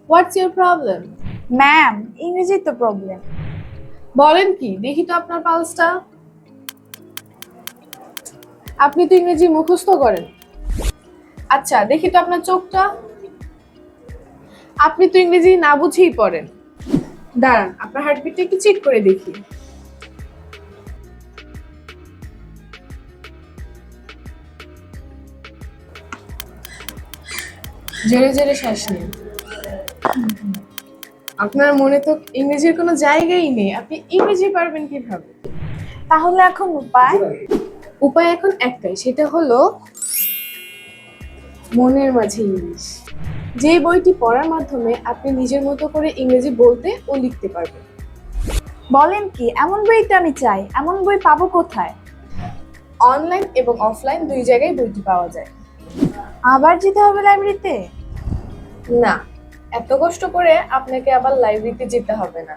What's your problem? Ma'am, ইংরেজি তো problem. বলেন কি, দেখি তো আপনার পালসটা। আপনি তো ইংরেজি মুখস্থ করেন। আচ্ছা, দেখি তো আপনার চোখটা। আপনি তো ইংরেজি না বুঝেই পড়েন। দাঁড়ান, আপনার হার্টবিটটা একটু চেক করে দেখি। জোরে জোরে শ্বাস নিন। আপনার মনে তো ইংরেজির কোনো জায়গাই নেই, আপনি ইংরেজি পারবেন কিভাবে? তাহলে এখন উপায়? উপায় এখন একটাই, সেটা হলো মনের মাঝে ইংলিশ। যে বইটি পড়ার মাধ্যমে আপনি নিজের মতো করে ইংরেজি বলতে ও লিখতে পারবেন। বলেন কি, এমন বই তো আমি চাই। এমন বই পাবো কোথায়? অনলাইন এবং অফলাইন দুই জায়গায় বইটি পাওয়া যায়। আবার যেতে হবে লাইব্রেরিতে? না, এত কষ্ট করে আপনাকে আবার লাইব্রেরিতে যেতে হবে না।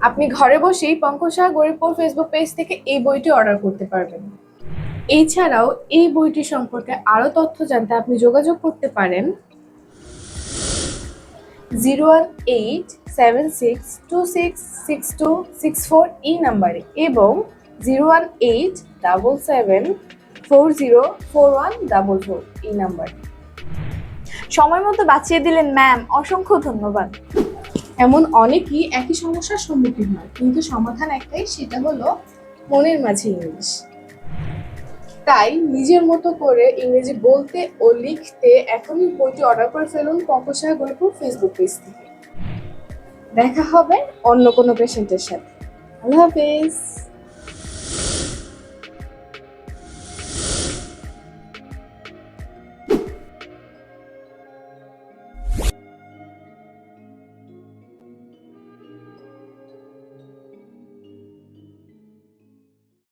আপনি ঘরে বসেই পঙ্কজ সাহা গরিবপুর ফেসবুক পেজ থেকে এই বইটি অর্ডার করতে পারবেন। এছাড়াও এই বইটি সম্পর্কে আরো তথ্য জানতে আপনি যোগাযোগ করতে পারেন 01876266264 এই নাম্বারে এবং 01877404144 এই নাম্বারে। সময় মতো বাঁচিয়ে দিলেন ম্যাম, অসংখ্য ধন্যবাদ। এমন অনেকেই একই সমস্যার সম্মুখীন হয়, কিন্তু সমাধান একটাই, সেটা হলো মনের মাঝে ইংলিশ। তাই নিজের মতো করে ইংরেজি বলতে ও লিখতে এখনই বইটি অর্ডার করে ফেলুন পঙ্কজ সাহা গরিবপুর ফেসবুক পেজ থেকে। দেখা হবে অন্য কোনো পেশেন্টের সাথে। আল্লাহ হাফেজ।